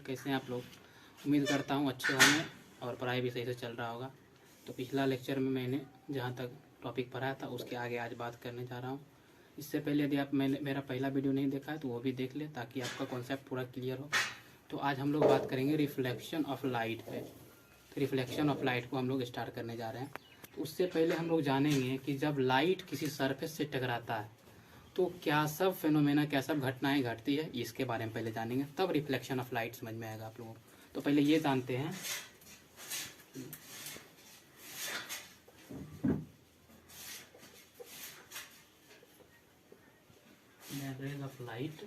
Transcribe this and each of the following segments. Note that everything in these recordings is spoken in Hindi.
कैसे हैं आप लोग। उम्मीद करता हूँ अच्छे होंगे और पढ़ाई भी सही से चल रहा होगा। तो पिछला लेक्चर में मैंने जहाँ तक टॉपिक पढ़ाया था उसके आगे आज बात करने जा रहा हूँ। इससे पहले यदि आप मैंने मेरा पहला वीडियो नहीं देखा है तो वो भी देख ले ताकि आपका कॉन्सेप्ट पूरा क्लियर हो। तो आज हम लोग बात करेंगे रिफ्लेक्शन ऑफ लाइट पे। तो रिफ्लेक्शन ऑफ लाइट को हम लोग स्टार्ट करने जा रहे हैं। तो उससे पहले हम लोग जानेंगे कि जब लाइट किसी सरफेस से टकराता है तो क्या सब फेनोमेना, क्या सब घटनाएं घटती है, इसके बारे में पहले जानेंगे, तब रिफ्लेक्शन ऑफ लाइट समझ में आएगा आप लोगों को। तो पहले ये जानते हैं rays of light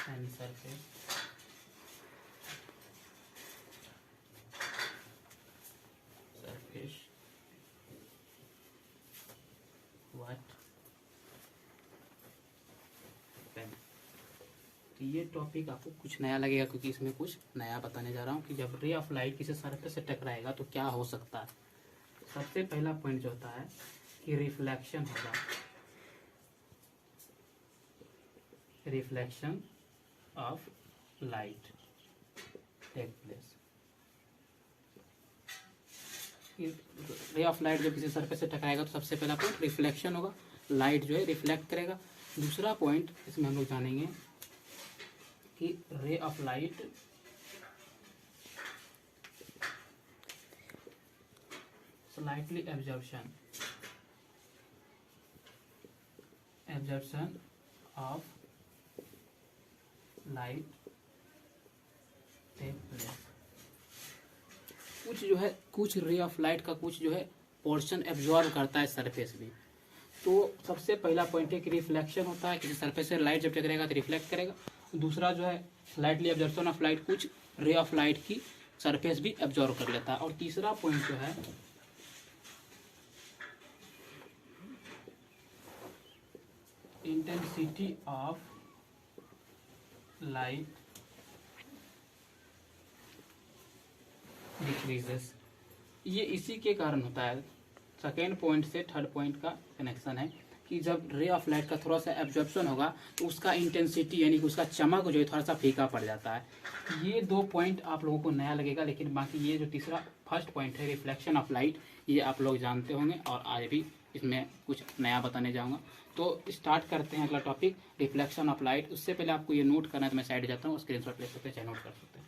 and surface what pen. तो ये टॉपिक आपको कुछ नया लगेगा क्योंकि इसमें कुछ नया बताने जा रहा हूँ कि जब रे ऑफ लाइट किसी सरफेस से टकराएगा तो क्या हो सकता है। सबसे पहला पॉइंट जो होता है कि रिफ्लेक्शन होगा, reflection of light take place. Ray of light जब किसी सरफेस से टकराएगा तो सबसे पहला पॉइंट रिफ्लेक्शन होगा, लाइट जो है रिफ्लेक्ट करेगा। दूसरा पॉइंट इसमें हम लोग जानेंगे कि ray of light slightly absorption of light take place. कुछ जो है, कुछ रे ऑफ लाइट का कुछ जो है पोर्शन एब्जॉर्ब करता है सरफेस भी। तो सबसे पहला पॉइंट है कि रिफ्लेक्शन होता है, किसी सरफेस से लाइट जब टकराएगा तो रिफ्लेक्ट करेगा। दूसरा जो है स्लाइटली एब्जॉर्प्शन ऑफ लाइट, कुछ रे ऑफ लाइट की सरफेस भी एब्जॉर्ब कर लेता है। और तीसरा पॉइंट जो है इंटेंसिटी ऑफ लाइट डिक्रीजेस। ये इसी के कारण होता है, सेकेंड पॉइंट से थर्ड पॉइंट का कनेक्शन है कि जब रे ऑफ लाइट का थोड़ा सा एब्जॉर्प्शन होगा तो उसका इंटेंसिटी यानी कि उसका चमक जो है थोड़ा सा फीका पड़ जाता है। ये दो पॉइंट आप लोगों को नया लगेगा, लेकिन बाकी ये जो तीसरा फर्स्ट पॉइंट है रिफ्लेक्शन ऑफ लाइट, ये आप लोग जानते होंगे और आज भी इसमें कुछ नया बताने जाऊँगा। तो स्टार्ट करते हैं अगला टॉपिक रिफ्लेक्शन ऑफ लाइट। उससे पहले आपको ये नोट करना है तो मैं साइड जाता हूँ, स्क्रीनशॉट ले सकते हैं, चाहे नोट कर सकते हैं।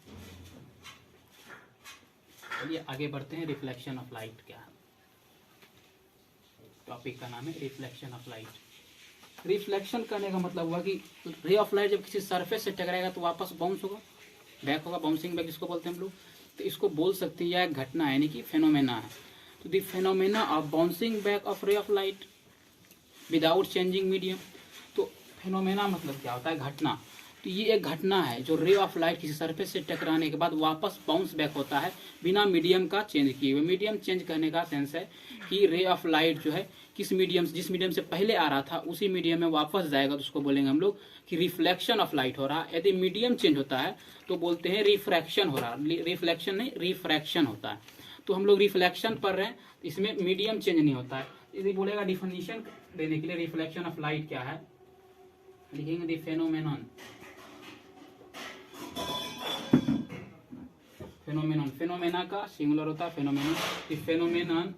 चलिए आगे बढ़ते हैं। रिफ्लेक्शन ऑफ लाइट क्या है, टॉपिक का नाम है रिफ्लेक्शन ऑफ लाइट। रिफ्लेक्शन करने का मतलब हुआ कि रे ऑफ लाइट जब किसी सरफेस से टकराएगा तो वापस बाउंस होगा, बैक होगा, बाउंसिंग बैक जिसको बोलते हैं हम लोग। तो इसको बोल सकते हैं यह घटना यानी कि फेनोमेना है। तो the phenomena of bouncing back of रे of light without changing medium. तो फेनोमेना मतलब क्या होता है, घटना। तो ये एक घटना है जो रे ऑफ लाइट किसी सरफेस से टकराने के बाद वापस बाउंस बैक होता है बिना मीडियम का चेंज किए हुए। मीडियम चेंज करने का सेंस है कि रे ऑफ लाइट जो है किस मीडियम, जिस मीडियम से पहले आ रहा था उसी मीडियम में वापस जाएगा, तो उसको बोलेंगे हम लोग कि रिफ्लेक्शन ऑफ लाइट हो रहा है। यदि मीडियम चेंज होता है तो बोलते हैं रिफ्रैक्शन हो रहा है। रिफ्लेक्शन नहीं, रिफ्रैक्शन होता है। तो हम लोग रिफ्लेक्शन पढ़ रहे हैं, इसमें मीडियम चेंज नहीं होता है। यदि बोलेगा डिफिनीशन देने के लिए रिफ्लेक्शन ऑफ लाइट क्या है, लिखेंगे द फेनोमेनन। फेनोमेनन, फेनोमेना का सिंगुलर होता है phenomenon. The phenomenon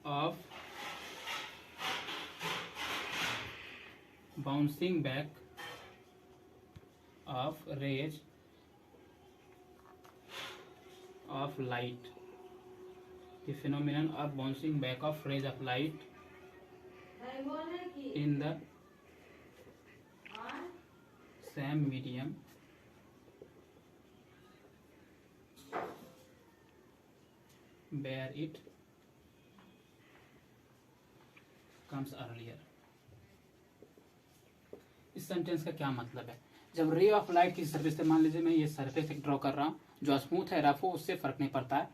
of bouncing back of rays of light, the phenomenon of bouncing back of rays of light in the same medium where it comes earlier। इस सेंटेंस का क्या मतलब है, जब रे ऑफ लाइट की सरफेस से, मान लीजिए मैं ये सरफेस एक ड्रॉ कर रहा हूँ, जो स्मूथ है रफ हो उससे फर्क नहीं पड़ता है।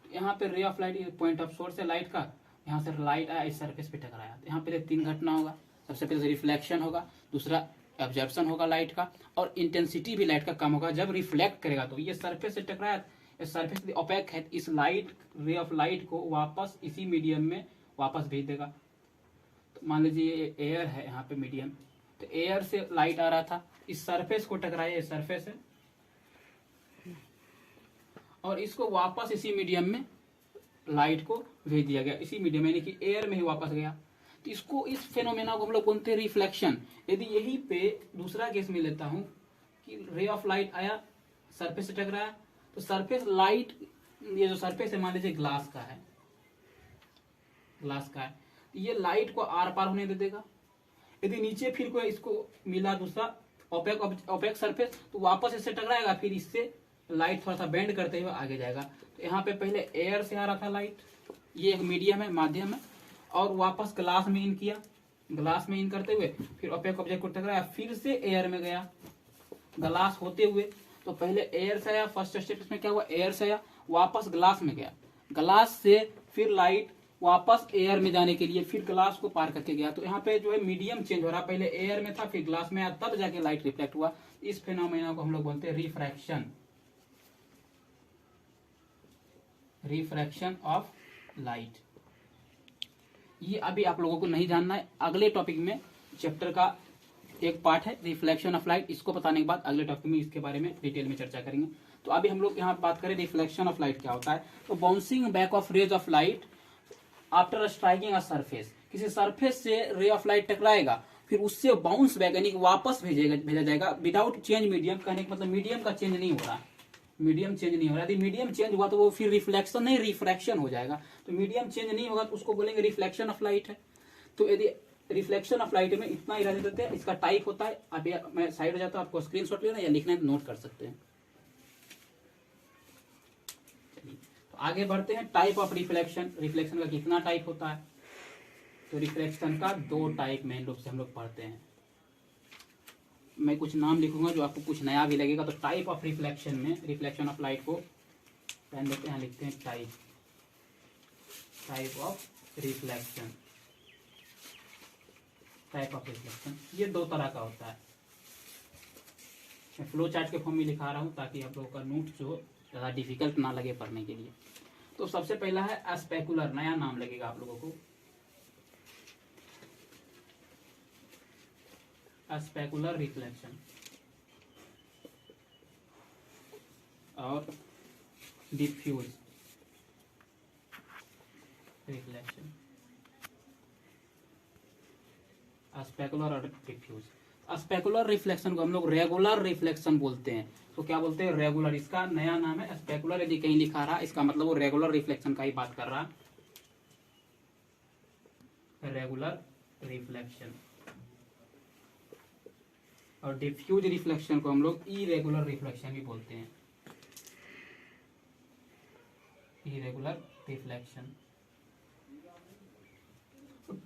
तो यहाँ पे रे of light point of source है लाइट का, यहाँ से लाइट आया इस सरफेस पे टकराया। तो यहाँ पे तीन घटना होगा, सबसे पहले रिफ्लेक्शन होगा, दूसरा एब्जॉर्प्शन होगा लाइट का, और इंटेंसिटी भी लाइट का कम होगा जब रिफ्लेक्ट करेगा। तो ये सरफेस से टकराया, सरफेस ओपेक है, इस लाइट रे ऑफ लाइट को वापस इसी मीडियम में वापस भेज देगा। तो मान लीजिए ये एयर है यहाँ पे मीडियम, तो एयर से लाइट आ रहा था, इस सरफेस को टकराया, ये सरफेस है, और इसको वापस इसी मीडियम में लाइट को भेज दिया गया, इसी मीडियम यानी कि एयर में ही वापस गया। तो इसको, इस फेनोमेना को हम लोग बोलते हैं रिफ्लेक्शन। यदि यही पे दूसरा केस में लेता हूं कि रे ऑफ लाइट आया, सरफेस से टकराया, तो सरफेस लाइट, ये जो सरफेस है मान लीजिए ग्लास का है, ग्लास का है, ये लाइट को आर पार होने दे देगा। यदि नीचे फिर कोई इसको मिला दूसरा ओपेक सरफेस, तो वापस इससे टकराएगा, फिर इससे लाइट थोड़ा सा बेंड करते हुए आगे जाएगा। तो यहाँ पे पहले एयर से आ रहा था लाइट, ये एक मीडियम है, माध्यम है, और वापस ग्लास में इन किया, ग्लास में इन करते हुए फिर ओपेक ऑब्जेक्ट को टकराया, फिर से एयर में गया ग्लास होते हुए। तो पहले एयर से आया, फर्स्ट स्टेप इसमें क्या हुआ, एयर से आया, वापस ग्लास में गया, ग्लास से फिर लाइट वापस एयर में जाने के लिए फिर ग्लास को पार करके गया। तो यहाँ पे जो है मीडियम चेंज हो रहा, पहले एयर में था, फिर ग्लास में आया, तब जाके लाइट रिफ्लेक्ट हुआ। इस फेनोमेना को हम लोग बोलते हैं रिफ्रैक्शन, रिफ्रैक्शन ऑफ लाइट। ये अभी आप लोगों को नहीं जानना है, अगले टॉपिक में चैप्टर का एक पार्ट है रिफ्लेक्शन ऑफ लाइट, इसको बताने के बाद अगले टॉपिक में इसके बारे में डिटेल में चर्चा करेंगे। तो अभी हम लोग यहाँ बात करें रिफ्लेक्शन ऑफ लाइट क्या होता है। तो bouncing back of rays of light after striking a surface, किसी सरफेस से रे ऑफ लाइट टकराएगा, फिर उससे बाउंस बैक यानी कि वापस भेजा जाएगा विदाउट चेंज मीडियम। कहने का मतलब मीडियम का चेंज नहीं हो रहा, मीडियम चेंज नहीं हो रहा। यदि मीडियम चेंज हुआ तो वो फिर रिफ्लेक्शन नहीं रिफ्रैक्शन हो जाएगा। तो मीडियम चेंज नहीं होगा तो उसको बोलेंगे रिफ्लेक्शन ऑफ लाइट है। तो यदि रिफ्लेक्शन ऑफ लाइट में इतना ही रह देते हैं, इसका टाइप होता है, अभी मैं साइड हो जाता हूँ, आपको स्क्रीनशॉट लेना या लिखना है नोट कर सकते हैं। तो आगे बढ़ते हैं, टाइप ऑफ रिफ्लेक्शन, रिफ्लेक्शन का कितना टाइप होता है। तो रिफ्लेक्शन का दो टाइप मेन रूप से हम लोग पढ़ते हैं। मैं कुछ नाम लिखूंगा जो आपको कुछ नया भी लगेगा। तो टाइप ऑफ रिफ्लेक्शन में, रिफ्लेक्शन ऑफ लाइट को पेन देते हैं, लिखते हैं type, type of reflection, type of reflection. ये दो तरह का होता है, मैं फ्लो चार्ट के फॉर्म में लिखा रहा हूँ ताकि आप लोगों का नोट जो ज़्यादा डिफिकल्ट ना लगे पढ़ने के लिए। तो सबसे पहला है स्पेकुलर, नया नाम लगेगा आप लोगों को, स्पेकुलर रिफ्लेक्शन, और डिफ्यूज रिफ्लेक्शन, स्पेकुलर और डिफ्यूज। स्पेकुलर रिफ्लेक्शन को हम लोग रेगुलर रिफ्लेक्शन बोलते हैं। तो क्या बोलते हैं, रेगुलर, इसका नया नाम है स्पेकुलर। यदि कहीं लिखा रहा इसका मतलब वो रेगुलर रिफ्लेक्शन का ही बात कर रहा, रेगुलर रिफ्लेक्शन। और डिफ्यूज रिफ्लेक्शन को हम लोग इरेगुलर रिफ्लेक्शन भी बोलते हैं, irregular reflection.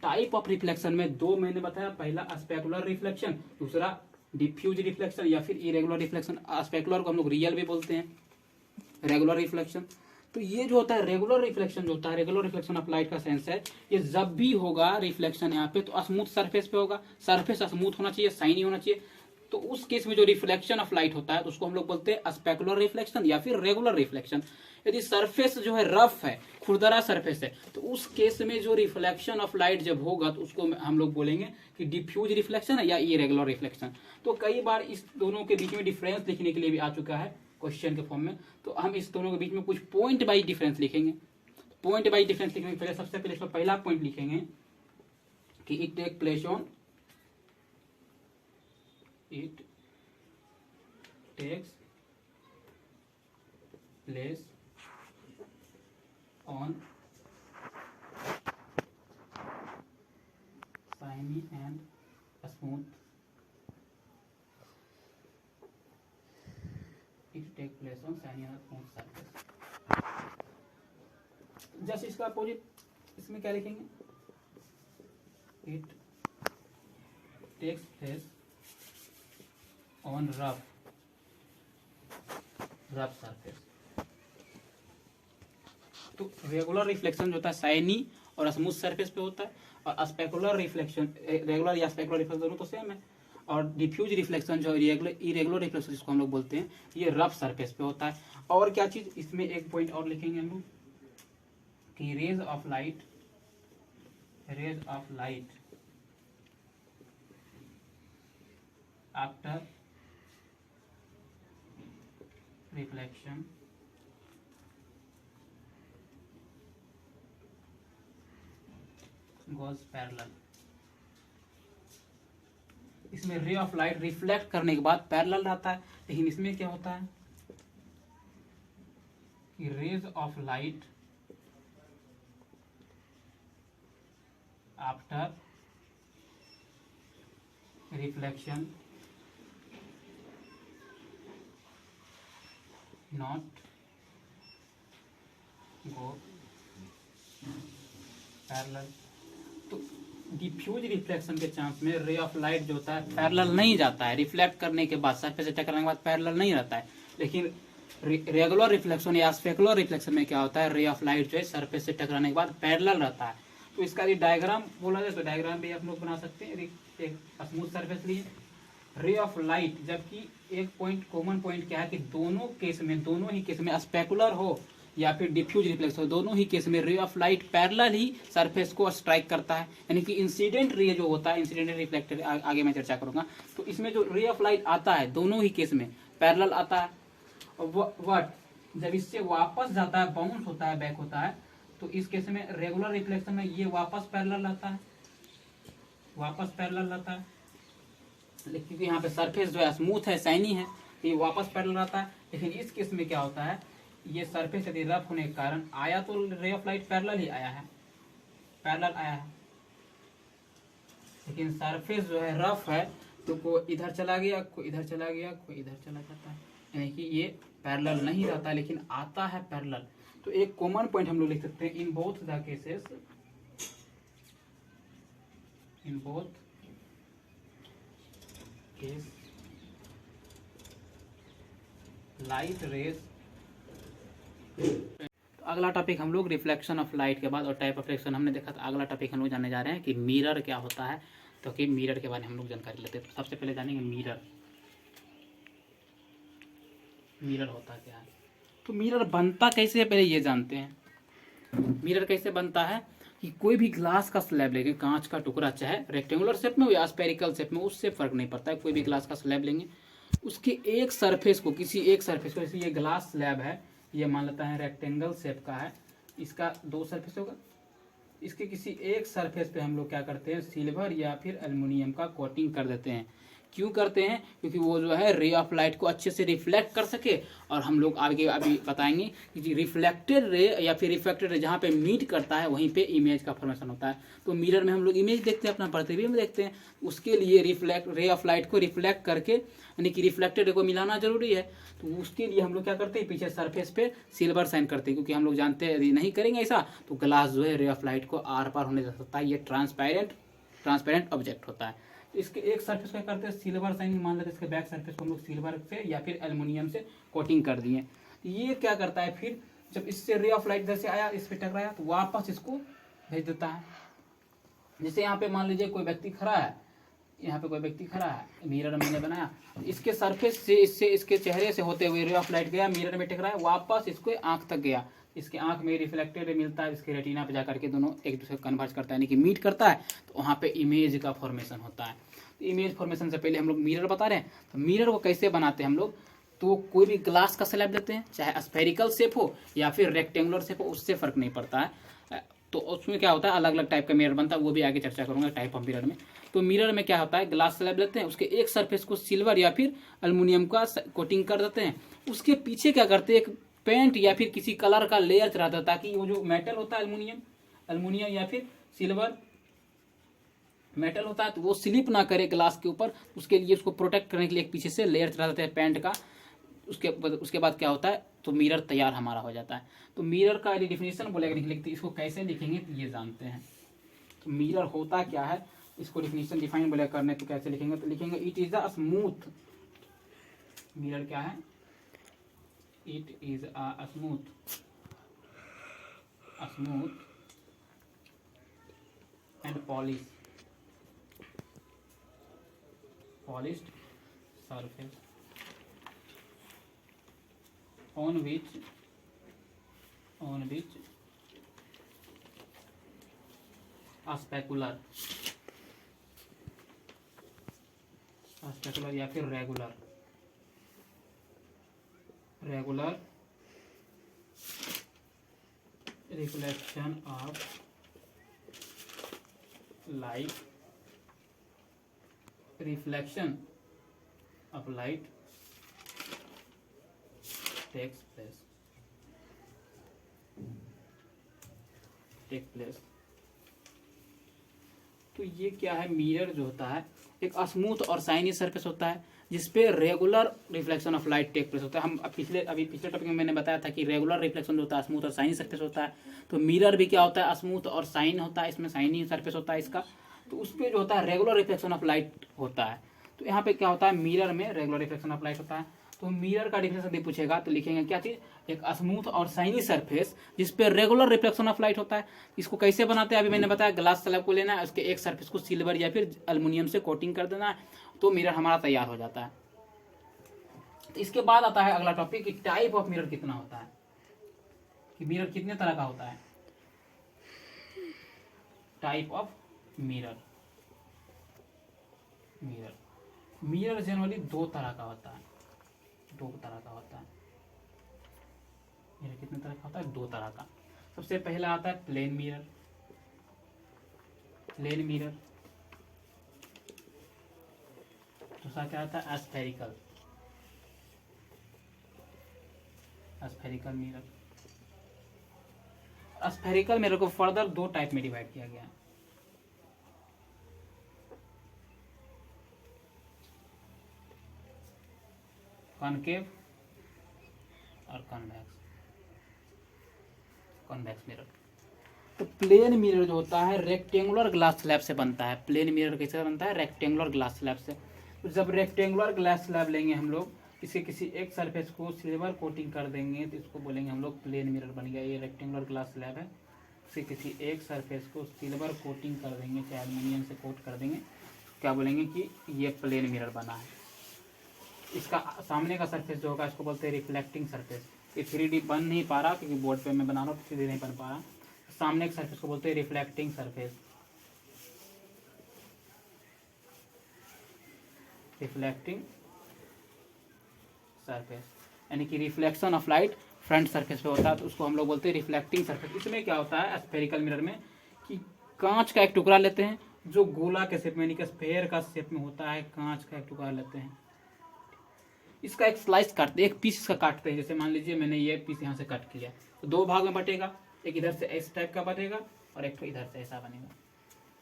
Type of reflection में दो मैंने बताया, पहला स्पेकुलर रिफ्लेक्शन, दूसरा डिफ्यूज रिफ्लेक्शन या फिर इरेगुलर रिफ्लेक्शन। स्पेकुलर को हम लोग रियल भी बोलते हैं, रेगुलर रिफ्लेक्शन। तो ये जो होता है रेगुलर रिफ्लेक्शन, जो होता है रेगुलर रिफ्लेक्शन ऑफ लाइट का सेंस है, ये जब भी होगा रिफ्लेक्शन यहाँ पे तो स्मूथ सरफेस पे होगा, सरफेस स्मूथ होना चाहिए, शाइनी होना चाहिए। तो उस केस में जो रिफ्लेक्शन ऑफ लाइट होता है तो उसको हम लोग बोलते हैं स्पेकुलर रिफ्लेक्शन या फिर रेगुलर रिफ्लेक्शन। यदि सरफेस जो है रफ है, खुरदरा सरफेस है, तो उस केस में जो रिफ्लेक्शन ऑफ लाइट जब होगा तो उसको हम लोग बोलेंगे कि डिफ्यूज रिफ्लेक्शन है या इरेगुलर रिफ्लेक्शन। तो कई बार इस दोनों के बीच में डिफरेंस लिखने के लिए भी आ चुका है क्वेश्चन के फॉर्म में। तो हम इस दोनों के बीच में कुछ पॉइंट बाई डिफरेंस लिखेंगे। पॉइंट बाई डिफरेंस लिखने के पहले सबसे पहले इसका पहला पॉइंट लिखेंगे कि it take place on, it takes place on shiny and smooth, it take place on shiny and smooth surface। Just इसका अपोजिट इसमें क्या लिखेंगे, it takes place on rough surface। तो रेगुलर रिफ्लेक्शन जो होता है शाइनी और स्मूथ सरफेस पे होता है, और स्पेकुलर रिफ्लेक्शन, रेगुलर या स्पेकुलर रिफ्लेक्शन दोनों तो सेम है। और डिफ्यूज रिफ्लेक्शन जो इरेगुलर रिफ्लेक्शन जिसको हम लोग बोलते हैं, ये रफ सरफेस पे होता है। और क्या चीज इसमें एक पॉइंट और लिखेंगे हम लोग कि rays of light rays of light after reflection goes parallel। इसमें रे ऑफ लाइट रिफ्लेक्ट करने के बाद पैरेलल रहता है, लेकिन इसमें क्या होता है कि rays of light after reflection not go parallel. तो डिफ्यूज रिफ्लेक्शन के चांस में रे ऑफ लाइट जो होता है पैरेलल नहीं जाता है, रिफ्लेक्ट करने के बाद सरफेस से टकराने के बाद पैरेलल नहीं रहता है। लेकिन रेगुलर रिफ्लेक्शन या स्पेकुलर रिफ्लेक्शन में क्या होता है, रे ऑफ लाइट जो है सरफेस से टकराने के बाद पैरेलल रहता है। तो इसका भी डायग्राम बोला जाए तो डायग्राम भी आप लोग बना सकते हैं। एक स्मूथ सरफेस लिए रे ऑफ लाइट, जबकि एक पॉइंट कॉमन पॉइंट क्या है कि दोनों ही केस में स्पेकुलर हो या फिर डिफ्यूज रिफ्लेक्शन हो, दोनों ही केस में ray of light parallel he surface को स्ट्राइक करता है। यानी कि इंसिडेंट रे जो होता है, इंसिडेंट रिफ्लेक्टेड आगे मैं चर्चा करूंगा। तो इसमें जो रे ऑफ लाइट आता है दोनों ही केस में पैरेलल आता है। वट जब इससे वापस जाता है, बाउंस होता है, बैक होता है, तो इस केस में रेगुलर रिफ्लेक्शन में ये वापस पैरेलल आता है, वापस पैरेलल आता है। क्योंकि यहाँ पे सरफेस जो है स्मूथ है, शाइनी है, ये वापस पैरेलल आता है। लेकिन इस केस में क्या होता है, ये सरफेस यदि रफ होने के कारण आया तो रे ऑफ लाइट पैरेलल ही आया है, पैरेलल आया है। लेकिन सरफेस जो है रफ है, तो कोई इधर चला गया, कोई इधर चला गया, कोई इधर चला जाता है, यानी कि ये पैरेलल नहीं रहता, लेकिन आता है पैरेलल। तो एक कॉमन पॉइंट हम लोग लिख सकते हैं, in both the cases, in both case light rays. तो अगला टॉपिक हम लोग रिफ्लेक्शन ऑफ लाइट के बाद और टाइप ऑफ रिफ्लेक्शन हमने देखा था। अगला टॉपिक हम लोग जानने जा रहे हैं कि मिरर क्या होता है। तो कि मिरर के बारे में हम लोग जानकारी लेते हैं। तो सबसे पहले जानेंगे मिरर, मिरर होता क्या है। तो मिरर बनता कैसे है, पहले ये जानते हैं। मिरर कैसे बनता है कि कोई भी ग्लास का स्लैब लेंगे, कांच का टुकड़ा, चाहे रेक्टेंगुलर शेप में हो या स्पेरिकल शेप में, उससे फर्क नहीं पड़ता है। कोई भी ग्लास का स्लैब लेंगे, उसके एक सरफेस को, किसी एक सरफेस को, जैसे ये ग्लास स्लैब है, ये मान लेता है रेक्टेंगल शेप का है, इसका दो सरफेस होगा, इसके किसी एक सरफेस पे हम लोग क्या करते हैं, सिल्वर या फिर एल्युमिनियम का कोटिंग कर देते हैं। क्यों करते हैं, क्योंकि वो जो है रे ऑफ लाइट को अच्छे से रिफ्लेक्ट कर सके। और हम लोग आगे अभी बताएंगे कि रिफ्लेक्टेड रे या फिर रिफ्लेक्टेड रे जहाँ पे मीट करता है वहीं पे इमेज का फॉर्मेशन होता है। तो मिरर में हम लोग इमेज देखते हैं, अपना प्रतिबिंब देखते हैं, उसके लिए रिफ्लेक्ट रे ऑफ लाइट को रिफ्लेक्ट करके, यानी कि रिफ्लेक्टेड रे को मिलाना जरूरी है। तो उसके लिए हम लोग क्या करते हैं, पीछे सरफेस पे सिल्वर साइन करते हैं, क्योंकि हम लोग जानते हैं यदि नहीं करेंगे ऐसा तो ग्लास जो है रे ऑफ लाइट को आर पार होने जा सकता है। ये ट्रांसपेरेंट ऑब्जेक्ट होता है। तो इसके एक सरफेस को करते हैं सिल्वर साइन, मान लेते हैं इसके बैक सरफेस को हम लोग सिल्वर से या फिर एल्युमिनियम से कोटिंग कर दिए। ये क्या करता है, फिर जब इससे रे ऑफ लाइट जैसे आया, इस पे टकराया, तो वापस इसको भेज देता है। जैसे यहाँ पे मान लीजिए कोई व्यक्ति खड़ा है, यहाँ पे कोई व्यक्ति खड़ा है, मिरर मैंने बनाया, तो इसके सरफेस से, इससे इसके चेहरे से होते हुए रे ऑफ लाइट गया, मिरर में टकराया, वापस इसको आंख तक गया, इसके आंख में रिफ्लेक्टेड मिलता है, इसके रेटिना पे जाकर के दोनों एक दूसरे को कन्वर्ज करता है, यानी कि मीट करता है, तो वहाँ पे इमेज का फॉर्मेशन होता है। तो इमेज फॉर्मेशन से पहले हम लोग मिरर बता रहे हैं। तो मिरर को कैसे बनाते हैं हम लोग, तो कोई भी ग्लास का स्लैब लेते हैं, चाहे स्फेरिकल शेप हो या फिर रेक्टेंगुलर शेप हो, उससे फर्क नहीं पड़ता है। तो उसमें क्या होता है, अलग अलग टाइप का मिरर बनता है, वो भी आगे चर्चा करूंगा टाइप ऑफ मिरर में। तो मिरर में क्या होता है, ग्लास स्लैब लेते हैं, उसके एक सरफेस को सिल्वर या फिर एल्युमिनियम का कोटिंग कर देते हैं, उसके पीछे क्या करते हैं, एक पेंट या फिर किसी कलर का लेयर चढ़ा देता है, ताकि वो जो मेटल होता है, एल्युमिनियम या फिर सिल्वर मेटल होता है, तो वो स्लिप ना करे ग्लास के ऊपर। उसके लिए उसको प्रोटेक्ट करने के लिए एक पीछे से लेयर चढ़ा देते हैं पेंट का। उसके बाद क्या होता है, तो मिरर तैयार हमारा हो जाता है। तो मिरर का यदि डिफिनेशन बोलेगा लिखते, इसको कैसे लिखेंगे तो ये जानते हैं। तो मिरर होता क्या है, इसको डिफिनेशन डिफाइन बोले करने, तो कैसे लिखेंगे, तो लिखेंगे it is a smooth. Mirror क्या है, it is a smooth and polished surface on which specular या फिर regular reflection of light take place. तो ये क्या है, मिरर जो होता है एक स्मूथ और शाइनी सरफेस होता है जिसपे regular reflection of light take place होता है। हम पिछले टॉपिक में मैंने बताया था कि रेगुलर रिफ्लेक्शन जो होता है स्मूथ और शाइनी सरफेस होता है, तो मिरर भी क्या होता है, स्मूथ और शाइन होता है, इसमें शाइनी सरफेस होता है इसका। तो उस पर जो होता है रेगुलर रिफ्लेक्शन ऑफ लाइट होता है। तो यहाँ पे क्या होता है, मिरर में रेगुलर रिफ्लेक्शन ऑफ लाइट होता है। तो मिरर का डिफिनेशन यदि पूछेगा तो लिखेंगे क्या चीज, एक स्मूथ और शाइनी सरफेस जिसपे रेगुलर रिफ्लेक्शन ऑफ लाइट होता है। इसको कैसे बनाते हैं अभी मैंने बताया, ग्लास स्लैब को लेना है, उसके एक सरफेस को सिल्वर या फिर एल्युमिनियम से कोटिंग कर देना है, तो मिरर हमारा तैयार हो जाता है। तो इसके बाद आता है अगला टॉपिक कि टाइप ऑफ मिरर कितना होता है, कि मिरर कितने तरह का होता है। टाइप ऑफ मिरर जनरली दो तरह का होता है। मिरर कितने तरह का होता है, दो तरह का। सबसे पहला आता है प्लेन मिरर। दूसरा क्या आता है, स्फेरिकल मिरर। स्फेरिकल मिरर को फर्दर दो टाइप में डिवाइड किया गया है। कॉनकेव और कॉन्वेक्स मिरर। तो प्लेन मिरर जो होता है रेक्टेंगुलर ग्लास स्लैब से बनता है। प्लेन मिरर कैसे बनता है, रेक्टेंगुलर ग्लास स्लैब से। तो जब रेक्टेंगुलर ग्लास स्लैब लेंगे हम लोग, इसके किसी एक सरफेस को सिल्वर कोटिंग कर देंगे तो इसको बोलेंगे हम लोग प्लेन मिरर बन गया। ये रेक्टेंगुलर ग्लास स्लैब है, इसके किसी एक सरफेस को सिल्वर कोटिंग कर देंगे, चाहे एल्युमिनियम से कोट कर देंगे, क्या बोलेंगे कि ये प्लेन मिरर बना है। इसका सामने का सरफेस जो होगा इसको बोलते हैं रिफ्लेक्टिंग सरफेस। ये 3D बन नहीं पा रहा क्योंकि बोर्ड पे मैं बना रहा हूँ, 3D नहीं बन पा रहा। सामने के सरफेस को बोलते हैं रिफ्लेक्टिंग सरफेस। यानी कि reflection of light front surface पे होता है, तो उसको हम लोग बोलते हैं रिफ्लेक्टिंग सरफेस। इसमें क्या होता है स्फेरिकल मिरर में, कि कांच का एक टुकड़ा लेते हैं जो गोला के शेप में यानी कि स्फेयर का शेप में होता है, कांच का एक टुकड़ा लेते हैं, इसका एक स्लाइस काटते हैं, एक पीस इसका काटते हैं। जैसे मान लीजिए मैंने ये पीस यहाँ से कट किया, तो दो भाग में बटेगा, एक इधर से इस टाइप का बनेगा और एक तो इधर से ऐसा बनेगा।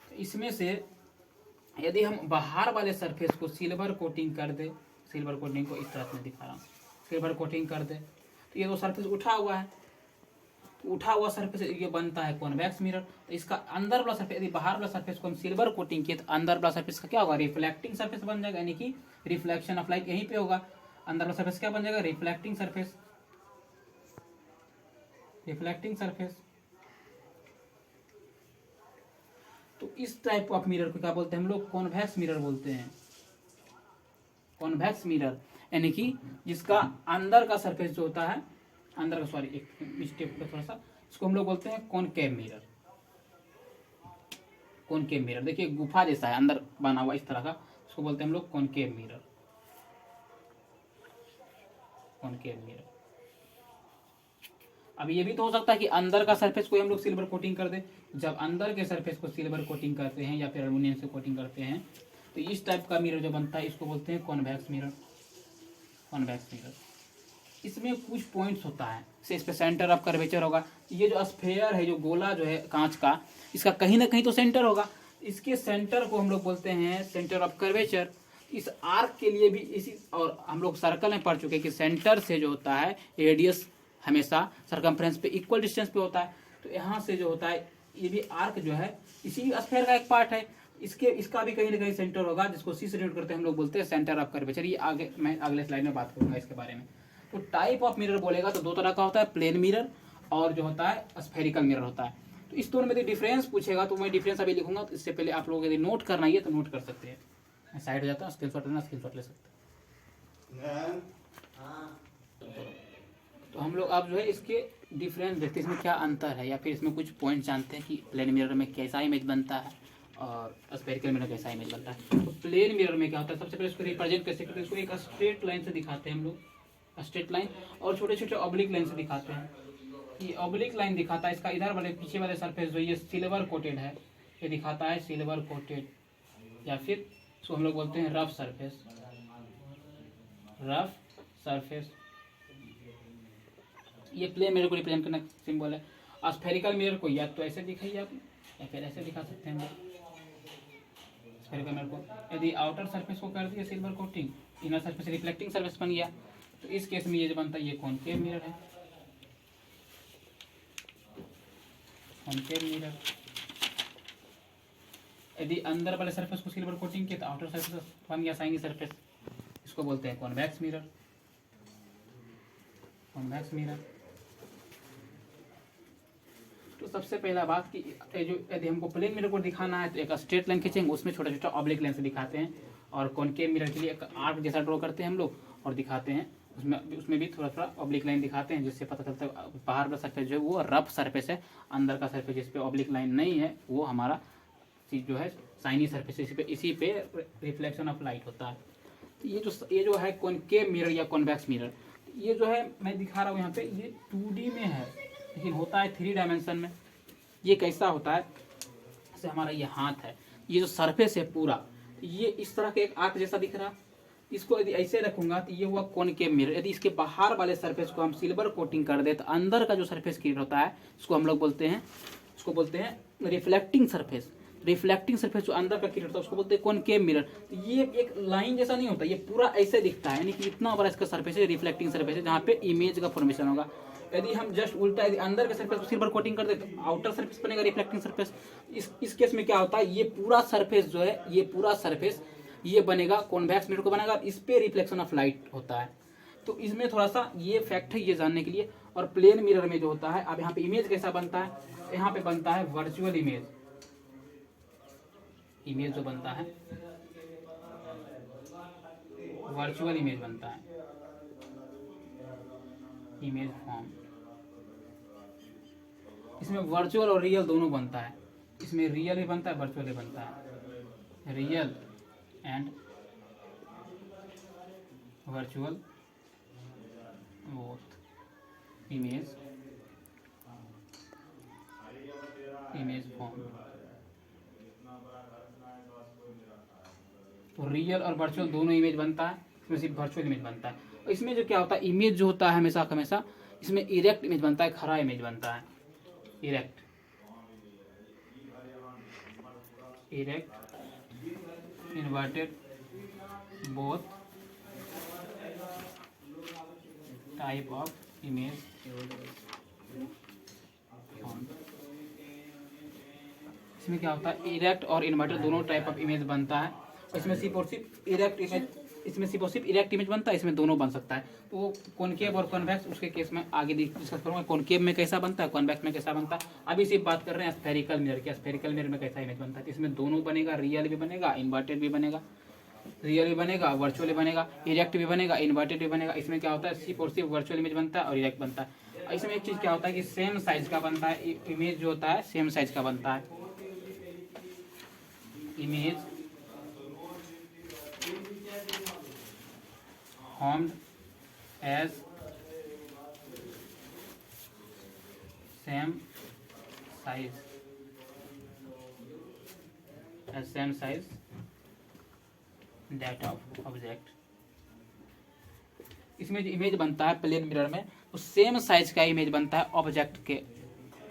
तो इसमें से यदि हम बाहर वाले सरफेस को सिल्वर कोटिंग कर दे, सिल्वर कोटिंग को इस तरह से दिखा रहा हूँ, सिल्वर कोटिंग कर दे तो ये दो सरफेस उठा हुआ है, तो उठा हुआ सरफेस ये बनता है कॉन्वेक्स मिरर। तो इसका अंदर वाला सरफेस, यदि बाहर वाला सरफेस को हम सिल्वर कोटिंग किए तो अंदर वाला सरफेस का क्या होगा, रिफ्लेक्टिंग सरफेस बन जाएगा, यानी कि रिफ्लेक्शन ऑफ लाइट यहीं पे होगा। अंदर वाला सरफेस क्या बन जाएगा, रिफ्लेक्टिंग सरफेस। तो इस टाइप ऑफ मिरर को क्या बोलते हैं हम लोग, कॉन्वेक्स मिरर बोलते हैं। कॉन्वेक्स मिरर यानी कि जिसका अंदर का सरफेस जो होता है, अंदर का, सॉरी एक मिस्टेक पे थोड़ा सा, इसको हम लोग बोलते हैं कॉनकेव मिरर। कॉनकेव मिरर देखिए गुफा जैसा है अंदर बना हुआ इस तरह का, इसको बोलते हैं हम लोग कॉनकेव मिरर। अब ये भी तो हो सकता है कि अंदर का सरफेस को हम लोग सिल्वर कोटिंग कर दे। जब अंदर के सरफेस को सिल्वर कोटिंग करते हैं या फिर एल्युमिनियम से कोटिंग करते हैं तो इस टाइप का मिरर जो बनता है इसको बोलते हैं कॉन्वेक्स मिरर। इसमें कुछ पॉइंट्स होता है, जैसे इस पे सेंटर ऑफ कर्वेचर होगा। ये जो स्फेयर है, जो गोला जो है कांच का, इसका कहीं ना कहीं तो सेंटर होगा, इसके सेंटर को हम लोग बोलते हैं सेंटर ऑफ कर्वेचर। इस आर्क के लिए भी इसी, और हम लोग सर्कल में पढ़ चुके हैं कि सेंटर से जो होता है रेडियस हमेशा सर्कमफ्रेंस पे इक्वल डिस्टेंस पे होता है। तो यहाँ से जो होता है ये भी आर्क जो है इसी स्फेयर का एक पार्ट है, इसका भी कहीं ना कहीं सेंटर होगा, जिसको सी से डिनोट करते हैं हम लोग बोलते हैं सेंटर ऑफ कर्वेचर। ये आगे मैं अगले स्लाइड में बात करूंगा इसके बारे में। तो टाइप ऑफ मिरर बोलेगा तो दो तरह का होता है, प्लेन मिरर और जो होता है स्फेरिकल मिरर होता है। तो इस दोनों में यदि डिफरेंस पूछेगा तो मैं डिफरेंस अभी लिखूंगा, तो इससे पहले आप लोगों को यदि नोट करना है तो नोट कर सकते हैं। मैं साइड हो जाता हूँ, स्क्रीनशॉट लेना, स्क्रीनशॉट ले सकते हैं। तो हम लोग अब जो है इसके डिफरेंस देखते हैं, इसमें क्या अंतर है, या फिर इसमें कुछ पॉइंट जानते हैं कि प्लेन मिरर में कैसा इमेज बनता है और स्फेरिकल मिरर कैसा इमेज बनता है। तो प्लेन मिरर में क्या होता है, सबसे पहले इसको रिप्रेजेंट कैसे करते हैं, इसको एक स्ट्रेट लाइन से दिखाते हैं हम लोग, स्ट्रेट लाइन, और छोटे छोटे ऑब्लिक लाइन से दिखाते हैं। ये ऑब्लिक लाइन दिखाता है इसका इधर वाले पीछे वाले सरफेस जो ये सिल्वर कोटेड है, ये दिखाता है सिल्वर कोटेड, या फिर इसको हम लोग बोलते हैं रफ सरफेस, रफ सरफेस। ये प्लेन मिरर को रिप्रेजेंट करना सिंबल है। स्फेरिकल मिरर को या तो ऐसे दिखाइए आप, या फिर ऐसे दिखा सकते हैं स्फेरिकल मिरर को। यदि आउटर सरफेस को कर दिया silver coating, inner surface reflecting surface बन गया, तो इस केस में ये जो बनता है ये कॉनकेव मिरर है, कॉनकेव मिरर। यदि अंदर वाले सरफेस को सिल्वर कोटिंग किया तो आउटर सरफेस बन गया शाइनी सरफेस, इसको बोलते हैं कॉन्वेक्स मिरर, कॉन्वेक्स मिरर। तो सबसे पहला बात कि जो यदि हमको प्लेन मिरर को दिखाना है तो एक स्ट्रेट लाइन खींचेंगे, उसमें छोटा छोटा ऑब्लिक लाइन से दिखाते हैं, और कॉनकेव मिरर के लिए एक आर्क जैसा ड्रॉ करते हैं हम लोग और दिखाते हैं, उसमें भी थोड़ा थोड़ा ऑब्लिक लाइन दिखाते हैं, जिससे पता चलता है बाहर वाला सरफेस जो है वो रफ सरफेस है, अंदर का सरफेस जिस पे ऑब्लिक लाइन नहीं है वो हमारा चीज जो है शाइनी सरफेस, इसी पे रिफ्लेक्शन ऑफ लाइट होता है। तो ये जो है कॉनकेव मिरर या कॉन्वेक्स मिरर, ये जो है मैं दिखा रहा हूँ यहाँ पे, ये 2D में है लेकिन होता है 3 डायमेंशन में। ये कैसा होता है, जैसे हमारा ये हाथ है, ये जो सरफेस है पूरा ये इस तरह के एक आर्क जैसा दिख रहा, इसको यदि ऐसे रखूंगा तो ये हुआ कॉनकेव मिरर। यदि इसके बाहर वाले सरफेस को हम सिल्वर कोटिंग कर दे तो अंदर का जो सरफेस क्रिएट होता है इसको हम लोग बोलते हैं रिफ्लेक्टिंग सरफेस। रिफ्लेक्टिंग सरफेस जो अंदर का क्रिएट होता है उसको बोलते हैं कॉनकेव मिरर। तो ये एक लाइन जैसा नहीं होता, ये पूरा ऐसे दिखता है, यानी कि इतना बड़ा इसका सरफेस है, रिफ्लेक्टिंग सरफेस है, जहाँ पे इमेज का फॉर्मेशन होगा। यदि हम जस्ट उल्टा यदि अंदर के सरफेस को सिल्वर कोटिंग कर दे तो आउटर सरफेस बनेगा रिफ्लेक्टिंग सरफेस। इस केस में क्या होता है, ये पूरा सरफेस जो है, ये पूरा सरफेस ये बनेगा कॉन्वेक्स मिरर को बनेगा, इस पे रिफ्लेक्शन ऑफ लाइट होता है। तो इसमें थोड़ा सा ये फैक्ट है ये जानने के लिए। और प्लेन मिरर में जो होता है, अब यहाँ पे इमेज कैसा बनता है, यहाँ पे बनता है वर्चुअल इमेज। इमेज जो बनता है वर्चुअल इमेज बनता है, इमेज फॉर्म। इसमें वर्चुअल और रियल दोनों बनता है, इसमें रियल भी बनता है वर्चुअल भी बनता है, real and virtual both image form. तो रियल और वर्चुअल दोनों इमेज बनता है, इसमें सिर्फ वर्चुअल इमेज बनता है। और इसमें जो क्या होता है, इमेज जो होता है हमेशा इसमें इरेक्ट इमेज बनता है, खड़ा इमेज बनता है, erect inverted both type of image form. इसमें क्या होता है, इरेक्ट और इन्वर्टेड दोनों टाइप ऑफ इमेज बनता है। इसमें सिर्फ और सिर्फ इरेक्ट इमेज, इसमें सिर्फ और सिर्फ इरेक्ट इमेज बनता है, इसमें दोनों बन सकता है। तो वो कॉनकेव और कॉन्वेक्स उसके केस में आगे डिस्कस करूँगा, कॉनकेव में कैसा बनता है, कॉन्वेक्स में कैसा बनता है। अभी सिर्फ बात कर रहे हैं स्फेरिकल मिरर की, स्फेरिकल मिरर में कैसा इमेज बनता है। तो इसमें दोनों बनेगा, रियल भी बनेगा, इन्वर्टेड भी बनेगा, रियल भी बनेगा, वर्चुअल भी बनेगा, इरेक्ट भी बनेगा, इन्वर्टेड भी बनेगा। इसमें क्या होता है, सिर्फ और सिर्फ वर्चुअल इमेज बनता है और इरेक्ट बनता है। इसमें एक चीज़ क्या होता है कि सेम साइज का बनता है, इमेज जो होता है सेम साइज का बनता है, image formed as same size that of object। इसमें जो इमेज बनता है प्लेन मिरर में वो सेम साइज का इमेज बनता है, ऑब्जेक्ट के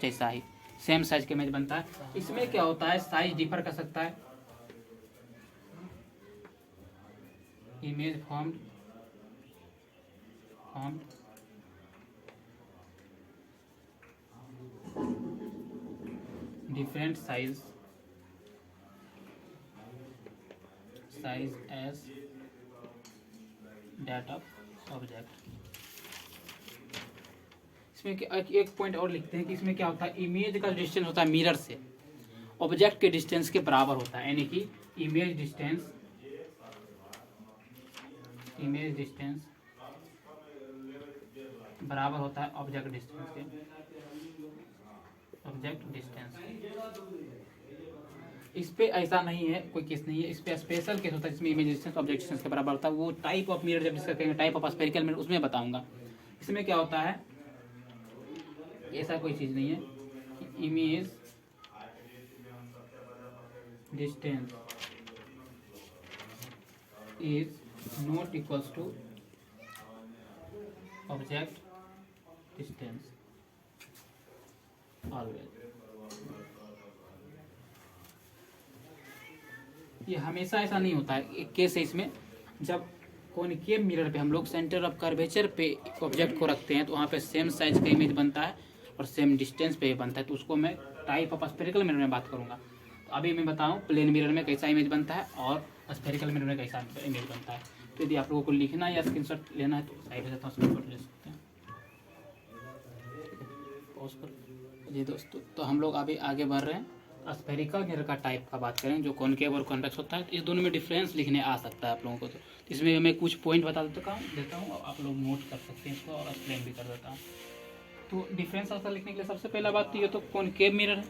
जैसा ही सेम साइज का इमेज बनता है। इसमें क्या होता है, साइज डिफर कर सकता है। Image formed different size as that of object। इसमें एक पॉइंट और लिखते हैं कि इसमें क्या होता है, इमेज का डिस्टेंस होता है मिरर से ऑब्जेक्ट के डिस्टेंस के बराबर होता है, यानी कि इमेज डिस्टेंस बराबर होता है ऑब्जेक्ट डिस्टेंस के, ऑब्जेक्ट डिस्टेंस। इस पे ऐसा नहीं है, कोई केस नहीं है, इस पे स्पेशल केस होता है जिसमें इमेज डिस्टेंस ऑब्जेक्ट डिस्टेंस के बराबर होता है। वो टाइप ऑफ मिरर जब डिस्कस करेंगे, टाइप ऑफ स्फेरिकल मिरर, उसमें बताऊंगा। इसमें क्या होता है, ऐसा कोई चीज नहीं है कि image distance is not equals to object distance always. ये हमेशा ऐसा नहीं होता है। एक केस है इसमें, जब कॉनिकेव मिरर पे हम लोग सेंटर ऑफ कर्वेचर पे ऑब्जेक्ट को रखते हैं तो वहाँ पे सेम साइज का इमेज बनता है और सेम डिस्टेंस पे बनता है, तो उसको मैं टाइप ऑफ स्फेरिकल मिरर में बात करूँगा। तो अभी मैं बताऊँ प्लेन मिरर में कैसा इमेज बनता है और स्फेरिकल मिरर में कैसा इमेज बनता है। तो यदि आप लोगों को लिखना है या स्क्रीनशॉट लेना है तो साइड में जाता हूँ, स्क्रीनशॉट ले सकते हैं। पॉज कर जी दोस्तों, तो हम लोग अभी आगे बढ़ रहे हैं। स्फेरिकल मिरर का टाइप का बात करें जो कॉनकेव और कॉन्वेक्स होता है, तो इस दोनों में डिफरेंस लिखने आ सकता है आप लोगों को। तो इसमें मैं कुछ पॉइंट बता देता हूँ, आप लोग नोट कर सकते हैं इसको और एक्सप्लेन भी कर देता हूँ। तो डिफरेंस आंसर लिखने के लिए सबसे पहला बात तो ये तो कॉनकेव मिरर है,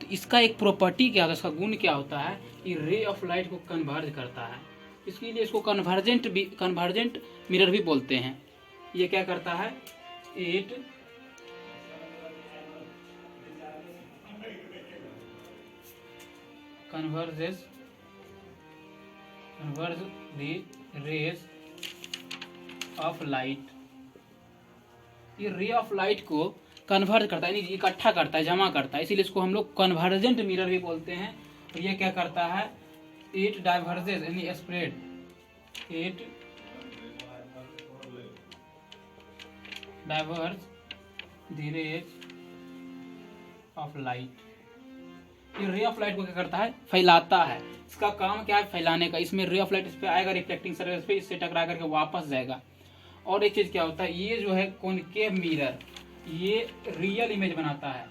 तो इसका एक प्रॉपर्टी क्या होता है, इसका गुण क्या होता है कि रे ऑफ लाइट को कन्वर्ज करता है। इसके लिए इसको कन्वर्जेंट मिरर भी बोलते हैं। ये क्या करता है, it converge the rays of light। ये रे ऑफ लाइट को कन्वर्ज करता है, यानी इकट्ठा करता है, जमा करता है, इसीलिए इसको हम लोग कन्वर्जेंट मिरर भी बोलते हैं। और ये क्या करता है, इट डाइवर्जेस यानी spread, it diverge the rays of light. ये रे ऑफ लाइट को क्या करता है, फैलाता है। इसका काम क्या है, फैलाने का। इसमें रे ऑफ लाइट इस पे आएगा, रिफ्लेक्टिंग सरफेस पे, इससे टकरा करके वापस जाएगा। और एक चीज क्या होता है, ये जो है कॉनकेव मिरर, ये रियल इमेज बनाता है,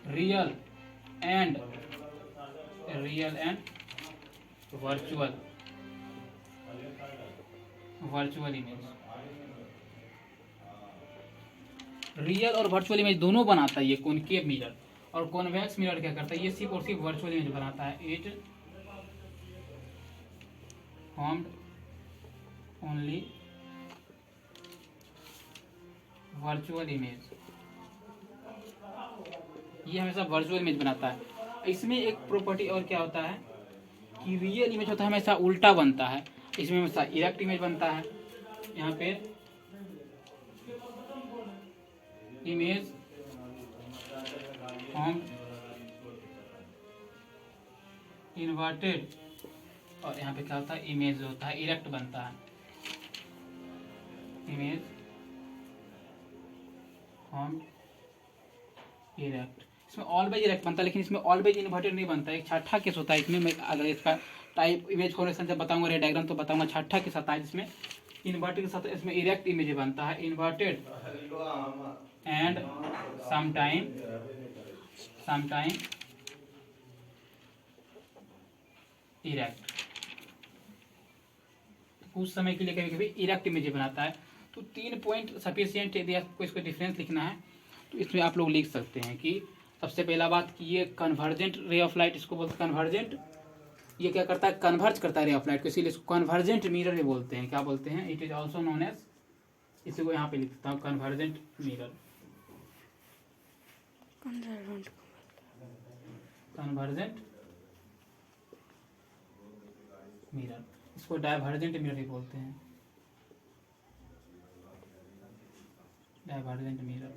real and virtual image. Real और वर्चुअल इमेज दोनों बनाता है ये कॉनकेव मिरर। और कॉन्वेक्स मिरर क्या करता है, ये सिर्फ और सिर्फ वर्चुअल इमेज बनाता है। It formed only virtual image, ये हमेशा वर्चुअल इमेज बनाता है। इसमें एक प्रॉपर्टी और क्या होता है कि रियल इमेज होता है हमेशा उल्टा बनता है, इसमें हमेशा इरेक्ट इमेज बनता है। यहाँ पे इमेज फॉर्म इन्वर्टेड, और यहाँ पे क्या होता है, इमेज जो होता है इरेक्ट बनता है, इमेज फॉर्म इरेक्ट। इसमें ऑलवेज इरेक्ट बनता है, लेकिन इसमें ऑलवेज इन्वर्टेड नहीं बनता है। एक छठा केस होता है इसमें, मैं अगर इसका टाइप इमेज फॉर्मेशन जब बताऊंगा, रे डायग्राम तो बताऊंगा। छठा केस आता है जिसमें इन्वर्टेड के साथ इसमें इरेक्ट इमेज बनता है, इन्वर्टेड एंड sometime इरेक्ट। कुछ समय के लिए कभी कभी इरेक्ट इमेज बनाता है। तो 3 पॉइंट सफिशिएंट, यदि आपको इसको डिफरेंस लिखना है तो इसमें आप लोग लिख सकते हैं कि सबसे पहला बात कि ये कन्वर्जेंट रे ऑफ लाइट, इसको बोलते हैं कन्वर्जेंट। ये क्या करता है, कन्वर्ज करता है रे ऑफ लाइट को, इसीलिए इसको कन्वर्जेंट मिरर भी बोलते हैं। क्या बोलते हैं, it is also known as, इसी को यहाँ पे लिखता हूँ कन्वर्जेंट मिरर, कन्वर्जेंट मिरर। इसको डाइवर्जेंट मिरर भी बोलते हैं, डाइवर्जेंट मिरर,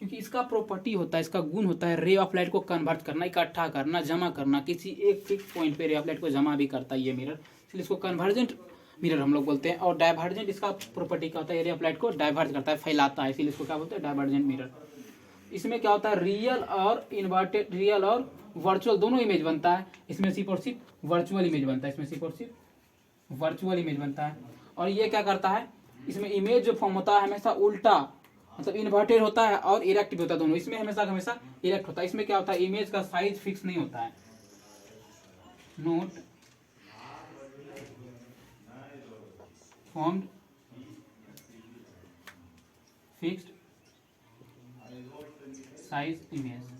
क्योंकि इसका प्रॉपर्टी होता है, इसका गुण होता है रे ऑफ लाइट को कन्वर्ट करना, इकट्ठा करना, जमा करना। किसी एक फिक्स पॉइंट पे रे ऑफ लाइट को जमा भी करता है ये मिरर, इसलिए इसको कन्वर्जेंट मिरर हम लोग बोलते हैं। और डाइवर्जेंट, इसका प्रॉपर्टी क्या होता है, रे ऑफ लाइट को डाइवर्ट करता है, फैलाता है, इसीलिए इसको क्या बोलते हैं, डाइवर्जेंट मिरर। इसमें क्या होता है, रियल और इन्वर्टेड, रियल और वर्चुअल दोनों इमेज बनता है। इसमें सिर्फ और सिर्फ वर्चुअल इमेज बनता है, इसमें सिर्फ और सिर्फ वर्चुअल इमेज बनता है। और ये क्या करता है, इसमें इमेज जो फॉर्म होता है हमेशा उल्टा, मतलब इन्वर्टेड होता है और इरेक्ट भी होता है दोनों। इसमें हमेशा हमेशा इरेक्ट होता है। इसमें क्या होता है, इमेज का साइज फिक्स नहीं होता है, note formed fixed size image।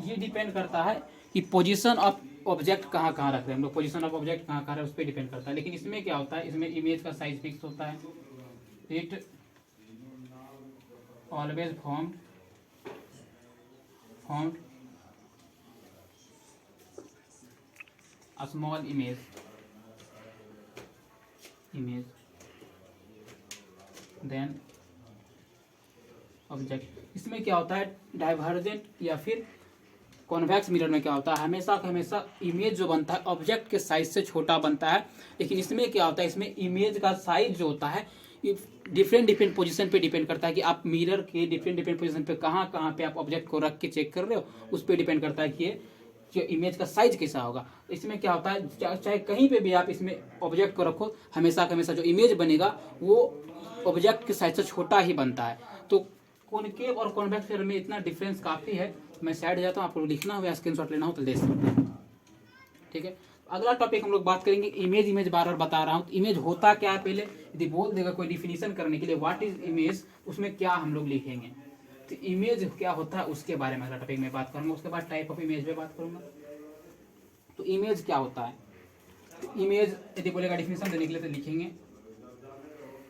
ये डिपेंड करता है कि पोजीशन ऑफ ऑब्जेक्ट कहाँ कहाँ रख रहे हैं हम लोग, पोजीशन ऑफ ऑब्जेक्ट कहाँ कहाँ है उस पर डिपेंड करता है। लेकिन इसमें क्या होता है, इसमें इमेज का साइज फिक्स होता है। It always formed a small image then object. इसमें क्या होता है, डाइवर्जेंट या फिर कॉन्वेक्स मिरर में क्या होता है, हमेशा इमेज जो बनता है ऑब्जेक्ट के साइज से छोटा बनता है। लेकिन इसमें क्या होता है, इसमें इमेज का साइज जो होता है डिफरेंट पोजीशन पे डिपेंड करता है कि आप मिरर के डिफरेंट पोजीशन पे कहाँ पे आप ऑब्जेक्ट को रख के चेक कर रहे हो, उस पर डिपेंड करता है कि ये जो इमेज का साइज कैसा होगा। इसमें क्या होता है, चाहे कहीं पे भी आप इसमें ऑब्जेक्ट को रखो, हमेशा जो इमेज बनेगा वो ऑब्जेक्ट के साइज से छोटा ही बनता है। तो कॉनकेव और कॉन्वेक्स मिरर में इतना डिफरेंस काफ़ी है। मैं साइड जाता हूँ, आपको लिखना हो या स्क्रीनशॉट लेना हो तो ले सकते हैं। ठीक है, अगला टॉपिक हम लोग बात करेंगे इमेज बार बार बता रहा हूँ। तो इमेज होता क्या है, पहले यदि बोल देगा कोई डिफिनीशन करने के लिए व्हाट इज इमेज, उसमें क्या हम लोग लिखेंगे। तो इमेज क्या होता है उसके बारे में अगला टॉपिक में बात करूंगा। उसके बाद टाइप ऑफ इमेज पे बात करूंगा। तो इमेज क्या होता है, तो इमेज यदि बोलेगा डिफिनीशन देने के लिए तो लिखेंगे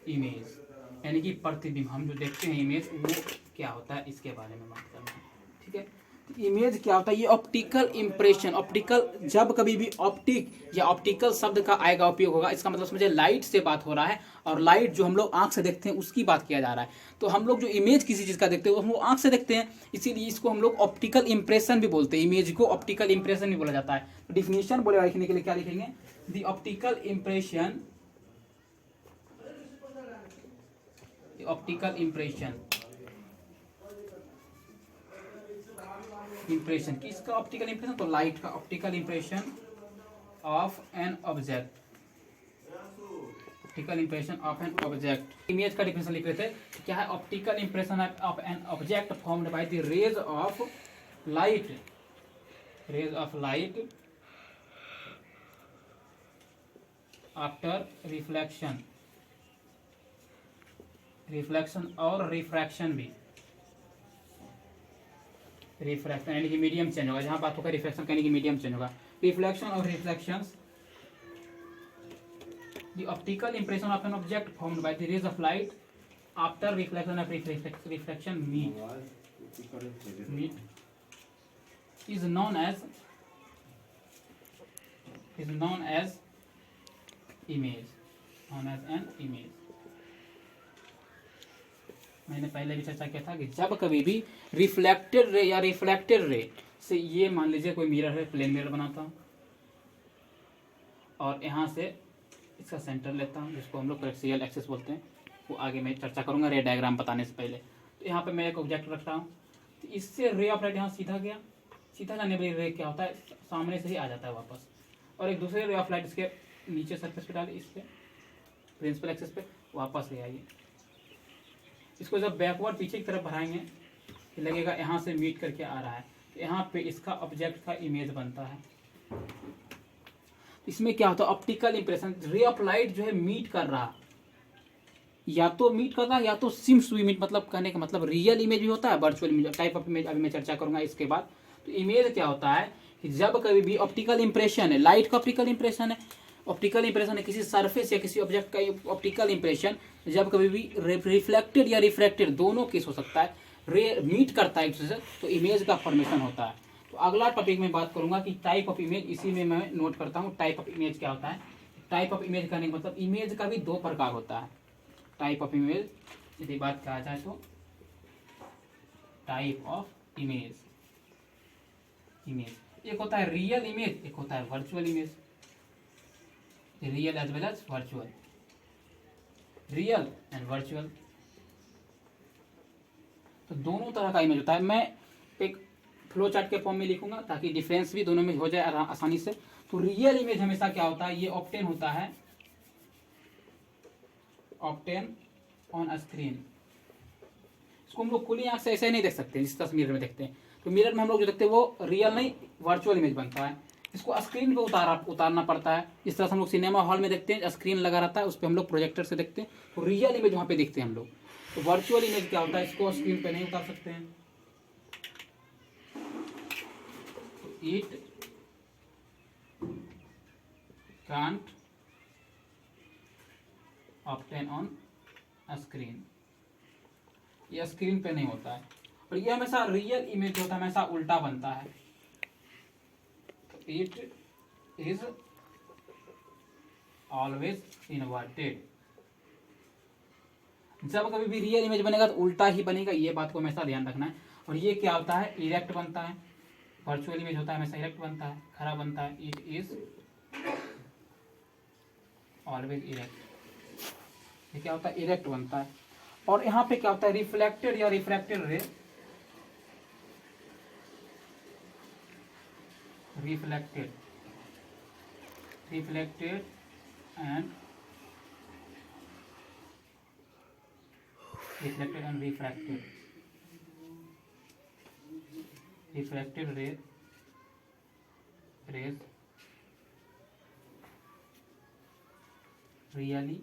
इमेज यानी कि प्रतिबिंब। हम जो देखते हैं इमेज वो क्या होता है इसके बारे में बात करना है। ठीक है, इमेज क्या होता है, ये ऑप्टिकल इंप्रेशन। ऑप्टिकल, जब कभी भी ऑप्टिक या ऑप्टिकल शब्द का आएगा उपयोग होगा, इसका मतलब समझे लाइट से बात हो रहा है। और लाइट जो हम लोग आंख से देखते हैं उसकी बात किया जा रहा है। तो हम लोग जो इमेज किसी चीज का देखते हैं वो हम लोग आंख से देखते हैं, इसीलिए इसको हम लोग ऑप्टिकल इंप्रेशन भी बोलते हैं। इमेज को ऑप्टिकल इंप्रेशन भी बोला जाता है। तो डिफिनेशन बोलेगा लिखने के लिए क्या लिखेंगे, the optical impression, optical impression किसका ऑप्टिकल इंप्रेशन, तो लाइट का optical impression of an object, optical impression of an object. Image का डिफिनेशन लिख रहे थे, क्या है, optical impression of an object formed by the rays of light after reflection और रिफ्रैक्शन भी। रिफ्रैक्शन यानी कि मीडियम चेंज होगा, जहां बात होगा रिफ्लेक्शन यानी कि मीडियम चेंज होगा। रिफ्लेक्शन और reflections, the optical impression of an object formed by the rays of light after reflection of reflection meet is known as image, an image. मैंने पहले भी चर्चा किया था कि जब कभी भी रिफ्लेक्टेड रे या रिफ्लेक्टेड रे से, ये मान लीजिए कोई मिरर है, प्लेन मिरर बनाता हूँ और यहाँ से इसका सेंटर लेता हूँ जिसको हम लोग एक्सियल एक्सिस बोलते हैं, वो आगे मैं चर्चा करूँगा रे डायग्राम बताने से पहले। तो यहाँ पे मैं एक ऑब्जेक्ट रख रहा हूँ, तो इससे रे ऑफ लाइट यहाँ सीधा गया, सीधा जाने पर रे क्या होता है, सामने से ही आ जाता है वापस। और एक दूसरे रे ऑफ लाइट इसके नीचे सरफेस पे डाले, इस पे प्रिंसिपल एक्सिस पे वापस ले आइए। इसको जब बैकवर्ड पीछे की तरफ बढ़ाएंगे लगेगा यहाँ से मीट करके आ रहा है, तो यहाँ पे इसका ऑब्जेक्ट का इमेज बनता है। इसमें क्या होता है, ऑप्टिकल इंप्रेशन, रे ऑफ लाइट जो है मीट कर रहा, या तो मीट कर रहा या तो सिम्स टू मीट, मतलब कहने का मतलब रियल इमेज भी होता है, virtual image, type of image अभी मैं चर्चा करूंगा इसके बाद। तो इमेज क्या होता है कि जब कभी भी ऑप्टिकल इंप्रेशन है, लाइट का ऑप्टिकल इंप्रेशन है, किसी सरफेस या किसी ऑब्जेक्ट का ऑप्टिकल इंप्रेशन जब कभी भी रिफ्लेक्टेड या रिफ्रैक्टेड दोनों केस हो सकता है, रे मीट करता है एक दूसरे से, तो इमेज का फॉर्मेशन होता है। तो अगला टॉपिक में बात करूंगा कि टाइप ऑफ इमेज, इसी में मैं नोट करता हूँ टाइप ऑफ इमेज क्या होता है। टाइप ऑफ इमेज करने का मतलब इमेज का भी दो प्रकार होता है। टाइप ऑफ इमेज यदि बात कहा जाए तो टाइप ऑफ इमेज, एक होता है रियल इमेज, एक होता है virtual image. Real as well as virtual, real and virtual, तो दोनों तरह का इमेज होता है। मैं एक फ्लो चार्ट के फॉर्म में लिखूंगा ताकि डिफरेंस भी दोनों में हो जाए आसानी से। तो रियल इमेज हमेशा क्या होता है, ये ऑब्टेन होता है, ऑब्टेन ऑन स्क्रीन। इसको हम लोग खुली आंख से ऐसे नहीं देख सकते जिस तस्वीर में देखते हैं। तो मिरर में हम लोग जो देखते हैं वो रियल नहीं वर्चुअल इमेज बनता है। इसको स्क्रीन पे उतारना पड़ता है। इस तरह से हम लोग सिनेमा हॉल में देखते हैं, स्क्रीन लगा रहता है, उस पर हम लोग प्रोजेक्टर से देखते हैं, तो रियल इमेज वहाँ पे देखते हैं हम लोग। तो वर्चुअल इमेज क्या होता है, इसको स्क्रीन पे नहीं उतार सकते हैं। It can't obtain on screen, ये स्क्रीन पे नहीं होता है। और ये हमेशा रियल इमेज होता है, हमेशा उल्टा बनता है। It is always inverted. जब कभी भी रियल इमेज बनेगा तो उल्टा ही बनेगा, ये बात को हमेशा ध्यान रखना है। और ये क्या होता है, इरेक्ट बनता है। वर्चुअल इमेज होता है हमेशा इरेक्ट बनता है, खड़ा बनता है। इट इज ऑलवेज इरेक्ट, ये क्या होता है, इरेक्ट बनता है। और यहाँ पे क्या होता है, रिफ्लेक्टेड या refracted ray, reflected and refracted rays really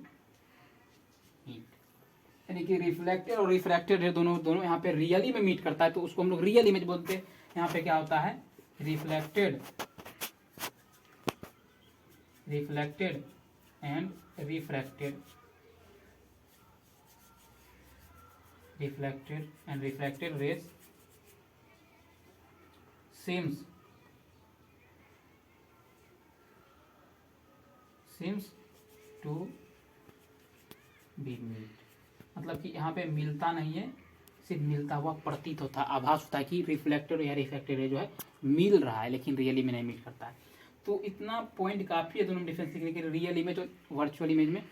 meet, यानी कि रिफ्लेक्टेड और रिफ्रैक्टेड रे दोनों यहाँ पे रियली में मीट करता है, तो उसको हम लोग रियल इमेज बोलते हैं। यहाँ पे क्या होता है, reflected and refracted, refracted rays seems to be meet, मतलब कि यहाँ पे मिलता नहीं है, सिर्फ मिलता हुआ प्रतीत होता है, आभास होता है कि रिफ्लेक्टेड या रिफ्रैक्टेड रे जो है मिल रहा है, लेकिन रियली में नहीं मिल करता है। तो इतना पॉइंट काफ़ी है दोनों डिफरेंस सीखने के लिए, रियल इमेज और वर्चुअल इमेज में।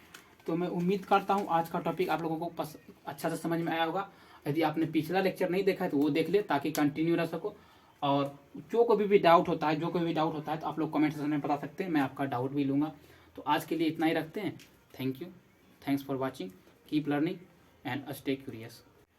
तो मैं उम्मीद करता हूँ आज का टॉपिक आप लोगों को अच्छा से समझ में आया होगा। यदि आपने पिछला लेक्चर नहीं देखा है तो वो देख ले, ताकि कंटिन्यू रह सको। और जो कोई भी डाउट होता है तो आप लोग कमेंट सेक्शन में बता सकते हैं, मैं आपका डाउट भी लूँगा। तो आज के लिए इतना ही रखते हैं। Thank you, thanks for watching, keep learning and stay curious.